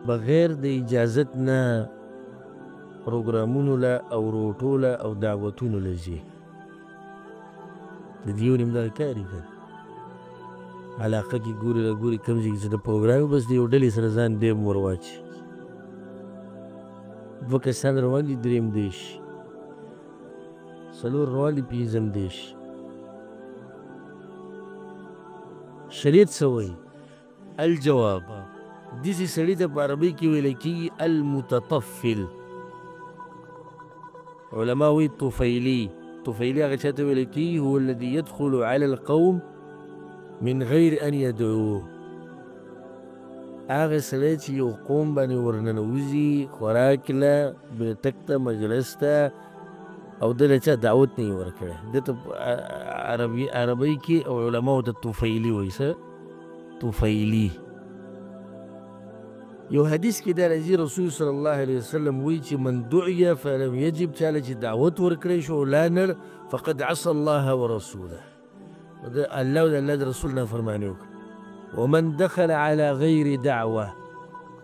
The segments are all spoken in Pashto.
بغیر د اجازت نه پروګرامونو له او روټو له او دعوتونو له ځي. د دې یو نیم دغه کار یې که علاقه کې ګوري راګوري کوم ځای کې چې د پروګرام بس د یو ډلې سره ځان ډیم ور واچي. دوه کسان روان دي درېیم دی شي، څلور روان دي پنځم دی شي. شریعت څه وایي؟ الجواب داسې سړي ته په عربۍ کې ویلی کېږي المتطفل. علما وایي طفیلي. طفیلي هغه چا ته ویلی کېږي هو الذي يدخل على القوم من غیر ان یدعوه. هغه سړی چې یو قوم باندې ورننوځي خوراک له بیټک ته مجلس ته او ده له چا دعوت نه یې ورکړی، ده ته عربۍ کې او علماو ته طفیلي وایي. څه طفیلي. یو حدیث کې دا راځي رسول صلی الله علیه وسلم وایي چې من دعیه فلم یجب، چاله چې دعوت ورکړی شو او لا نړ فقد عصى الله ورسوله، الله او د الله د رسول نافرماني وکړه. ومن دخل على غیر دعوه،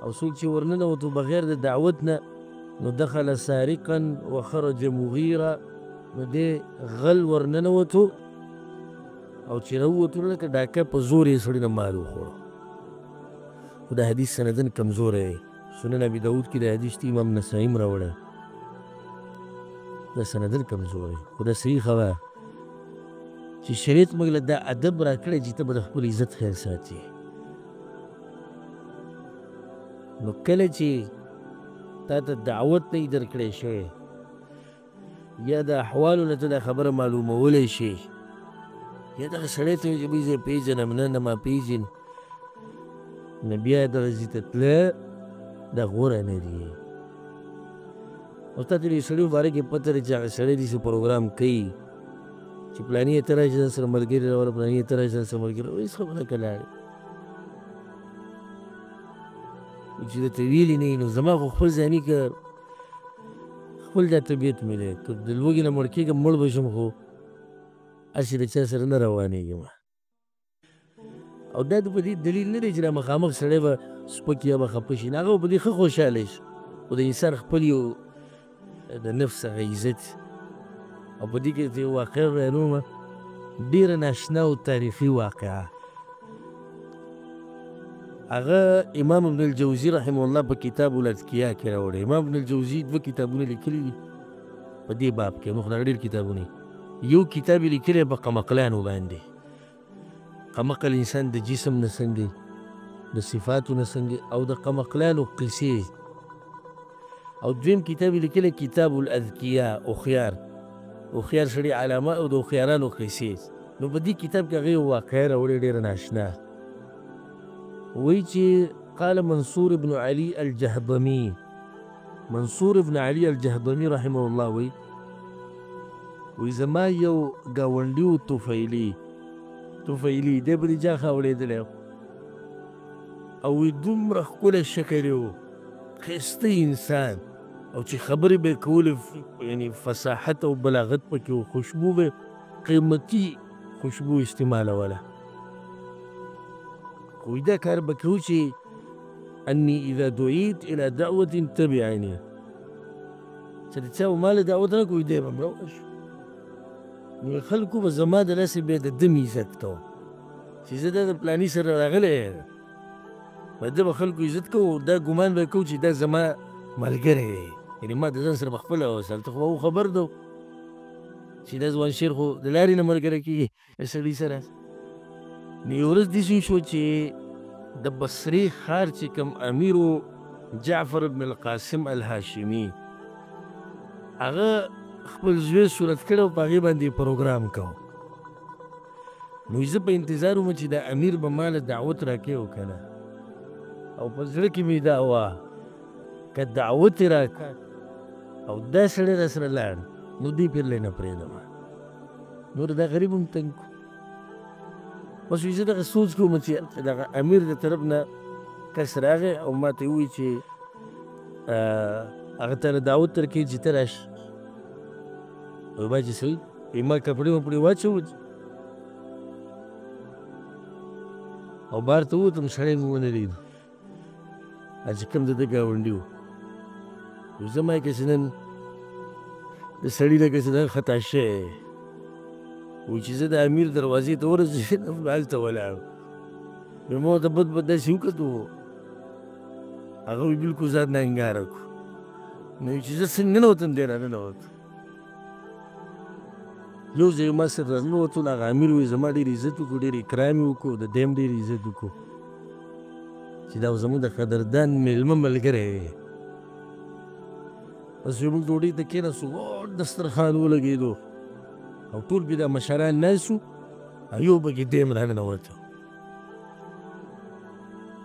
او څوک چې ورننوتو بغیر د دعوت نه نو دخل سارقا وخرج مغیرا، نو دی غل ورننوتو او چې راووتو لکه ډاکه په زور یې سړي نه مال وخوړو. خو دا حدیث سندن کمزوری دی. سنن ابي داود کې د حدیث ته امام نسایي هم راوړی، دا سندن کمزوری. خو دا صحیح خبره چې شریعت موږ له دا ادب راکړی چې ته به د خپل عزت خیال ساتي. نو کله چې تا ته دعوت نه وي درکړی شوی یا د احوالو نه ته دا خبره معلومولی شي یا دغه سړی ته وایي چې بهی زه یې پېژنم نه ما پېژن، نو بیا دغه ځای ته تله دا غوره نه دي. او تا ته د یو سړي په باره کې پته ده چې هغه سړی داسې پروګرام کوي چې پلاني ته راشي ځان سره ملګري راوله، پلاني ته راشي ځان سره ملګري راوله، هېڅ خبره که لاړې چې درته ویلي نه وي. نو زما خو خپل ځاني کار خپل دا طبیعت مې دی، که د لوږې نه مړ کېږم مړ به شم، خو هسې د چا سره نه روانېږم. او دا په دې دلیل نه دی چې دا مخامخ سړی به سپک یا به خفه شي، نه هغه به په دې ښه خوشحاله شي. خو د انسان خپل یو د نفس هغه عزت. او په دې کې یو واقعه بیانومه، ډېره ناشنا او تاریخي واقعه. هغه امام ابن الجوزي رحمه الله په کتاب الاذکیا کې راوړی. امام ابن الجوزي دوه کتابونه لیکلي دي په دې باب کې، نو خو دا ډېر کتابونه. یو کتاب یې لیکلی په قمقلانو باندې، قمقل انسان د جسم نه څنګه د صفاتو نه څنګه او د قمقلانو قصې. او دویم کتاب یې لیکلی کتاب الاذکیا، هوښیار سړي علامه او د هوښیارانو قصې. نو په دې کتاب کې هغه یو واقعه راوړې ډېره ناشنا. وایي چې قال منصور ابن علي الجهضمي، منصور ابن علي الجهضمي رحمه الله وایي زما یو ګاونډي و طفیلي دی به د چا خاوړېدلی او وایي دومره ښکلی شکل یې و، ښایسته انسان، او چې خبرې به یې کولې یعنې فصاحت او بلاغت پکې و، خوشبو به قیمتي خوشبو استعمالوله. خو دا کار به کوو چې اني اذا دعیت الى دعوة تبعني، چې د چا به ما له دعوت نه کوي دی به م راوشو. نو خلکو به زما د لاسې بیا د ده عزت کوم چې زه دا د پلاني سره راغلی یم، ده به خلکو عزت کوو، دا ګمان به یې کوو چې دا زما ملګری دی، یعنې ما د ځان سره به خپله وصل. ته خو خبر ده چې دا ځوان شیر خو د لارې نه ملګری کېږي د سړي سره. نو یو ورځ داسې وشو چې د بصرې ښار چې کوم امیر و جعفر بن القاسم الهاشمي، هغه خپل زوی صورت کړی او په هغې باندې پروګرام کوو. نو زه په انتظار وم چې د امیر به ما له دعوت راکوي او که نه، او په زړه کې مې دا وه که دعوت یې راکړ او دا سړی را سره لاړ نو دې پیرلی نه پرېږدم، نور دا غریب هم تنګ کړو. بس زه دغه سوچ کوم چې دغه امیر د طرف نه کس راغی او ما ته یې ووایي چې هغه ته دعوت درکوي چې ته راشي. ما چې څه وایي ما کپړې وپړې واچول او بهر ته ووتم، سړی مې ونه لید. چې کوم د ده ګاونډي و وایي زه ما یې که چې نن د سړي لکه چې دا خطا شوی وایي چې زه د امیر دروازې ته ورسېدم هلته ولاړ وایي ما ورته بد داسې وکتو هغه وایي بلکل ځان نه انګاره کړو نو وایي چې زه څنګه ننوتم دی را ننوتم یو ځای ما سره را ننوتلو هغه امیر وایي زما ډېر عزت وکړو ډېر اکرام یې وکړو د ده هم ډېر عزت وکړو چې دا زموږ د قدردان مېلمه ملګری دی بس وایي موږ ډوډۍ ته کېناستو غټ دسترخوان ولګېدو او ټول بیا دا مشران ناست وو او یو پکې دی هم را ننوته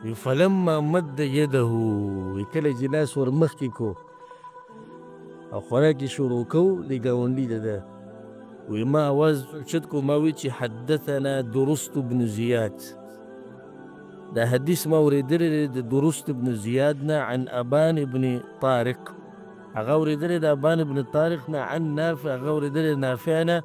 وایي فلما مد یده وایي کله چې لاس ور مخکې کړو او خوراک یې شروع کوو د ګاونډي د ده وایي ما اواز اوچت کړو ما وایي چې حدثنا درست بن زیاد دا حدیث ما اورېدلی دی د درست بن زیاد نه عن ابان بن طارق هغه اورېدلی د ابان بن طارق نه عن نافع هغه اورېدلی نافع نه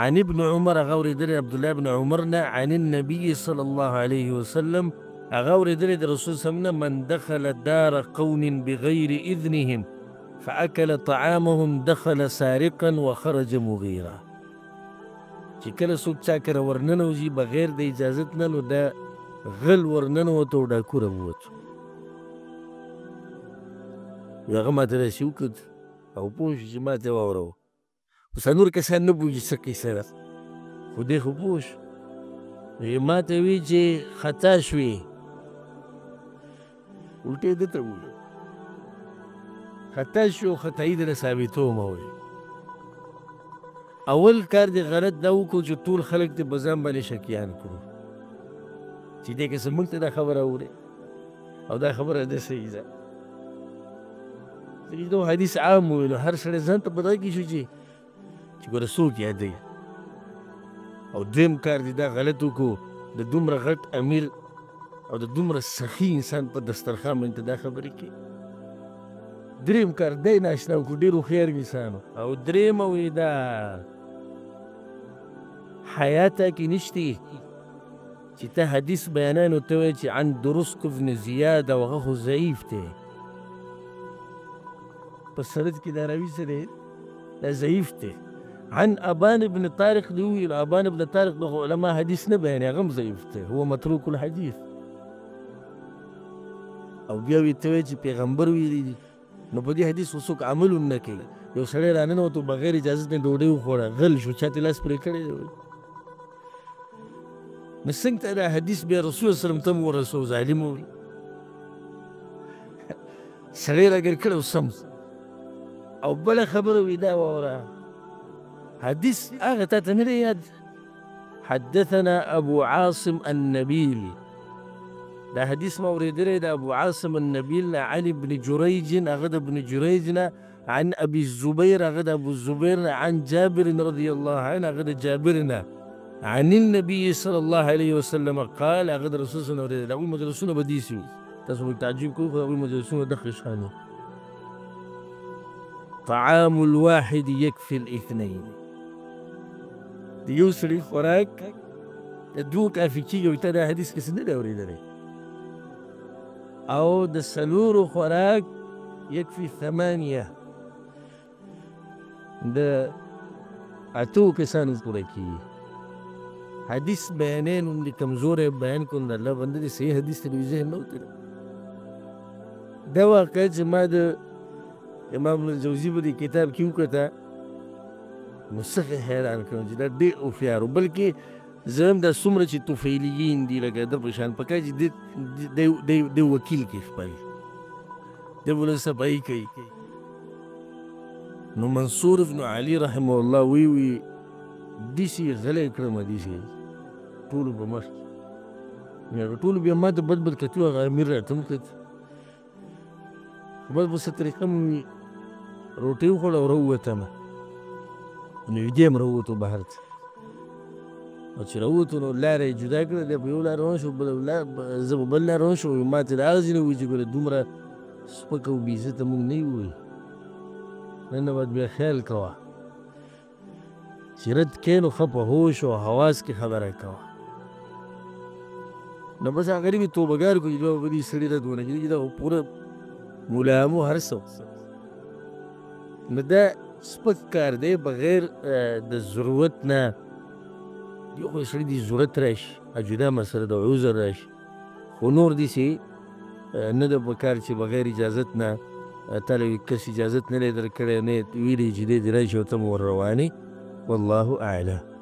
عن ابن عمر هغه اورېدلی عبدالله بن عمر نه عن النبي صلی الله علیه وسلم هغه اورېدلی د رسول صلی الله من دخل دار قوم بغیر اذنهم فاکل طعامهم دخل سارقا وخرج مغیرا چې کله څوک چا کره ورننوځي بغیر د اجازت نه نو دا غل ورننوته او ډاکو راووتو هغه ماته داسې وکتو او پوه شو چې ما ته یې واوروه اوس نور کسان نه پوهېږي څه قیصه ده خو دی خو پوه شو ما ته وایي چې خطا شوې الټې ده ته وویل خطا شو خطایي دله ثابتوم وایي اول کار دې غلط دا وکړو چې ټول خلک دې په ځان باندې شکیان کړو چې دې که څه موږ ته دا خبره اورې او دا خبره ده صحیح ده دا حدیث عام ویلو هر سړی ځان ته په دغه کې شو چې ګوره څوک یادوي او دویم کار دې دا غلط وکړو د دومره غټ امیر او د دومره سخي انسان په دسترخوان باندې دا خبرې کوي دریم کار دی ناشنا وکړو ډېر هوښیار انسان او درېیمه وایي دا حیا تا کې نشته چې ته حدیث بیانوي نو ته وایې چې عن درست بن زیاد او هغه خو ضعیف دی په سند کې دا راوي څه دی دا ضعیف دی عن ابان بن طارق دی وویل ابان بن طارق د علما حدیث نه بیانوي هغه هم ضعیف دی هو متروک الحدیث او بیا وایي ته وایې چې پیغمبر ویلي دي نو په دې حدیث خو څوک عمل هم نه کوي یو سړی راننوتو بغیر اجازت نه ډوډۍ وخوړه غل شو چا ته لاس پرې کړی دی نو څنګه ته دا حدیث بیا رسول وسلم ته م ورسو ظالم وویل سړی راګر کړی سم او بله خبره وي دا واوره حدیث هغه تا ته نه دی یاد حدثنا ابو عاصم النبیل دا حدیث ما اورېدلی د ابو عاصم النبیل نه عن ابن جریج هغه د ابن جریج نه عن ابي الزبير هغه د ابو الزبير نه عن جابر رضی الله عنه هغه د جابر نه عن النبي صلی الله علیه وسلم قال هغه د رسول صلی الله علیه وسلم اول مجلسونه به داسې وي تاسو به تعجب کوئ خو اول مجلسونه دغه شان وي طعام الواحد يكفي الاثنين د یو سړي خوراک د دوو کافي کېږي او تا دا حدیث کسې نه دی اورېدلی او د څلورو خوراک یکفي ثمانیه د اتو کسانو پوره کېږي حدیث بیانوي نوم دې کمزوری بیان کړو د الله بنده دې صحیح حدیث ته دوی ذهن نه وتلی دا واقعه چې ما د امام الجوزي په دې کتاب کې وکته نو څه حیران کړم چې دا ډېر هوښیار و بلکې زه هم دا څومره چې طفیلیین دي لکه ده په شان پکار چې دی وکیل کې خپل دی بوله صفایي کوي نو منصور ابن علي رحمه الله وی داسې غلی کړم داسې ټولو په مخ کې هغه ټولو بیا ما ته بد بد کتي هغه امیر راته هم کتي بس په څه طریقه مې روټۍ وخوړه او راووتم نو یو دی هم راووتو بهر ته او چې راووتو نو لاره یې جدا کړه دی په یو لاره روان شو زه په بل لاره روان شوم ما ته د هغه ځینې ووایي چې ګوره دومره سپکه او بېعزته مونږ نه یو نن نه باید بیا خیال کوه چې رد کې نو ښه په هوش او حواس کې خبره کوه نو بس هغه غریب یې توبهګار کړو چې دوه په دې سړي رد ونه کړي چې دا خو پوره ملا مو هر څه. نو دا سپک کار دی بغیر د ضرورت نه. یو خو سړي د ضرورت راشي او جدا مسله د عذر راشي، خو نور داسې نه ده پکار چې بغیر اجازت نه تا له یو کس اجازت نه دی درکړی، نه یې ویلي چې دی دې راشي او ته مو ور روانې. والله اعلم.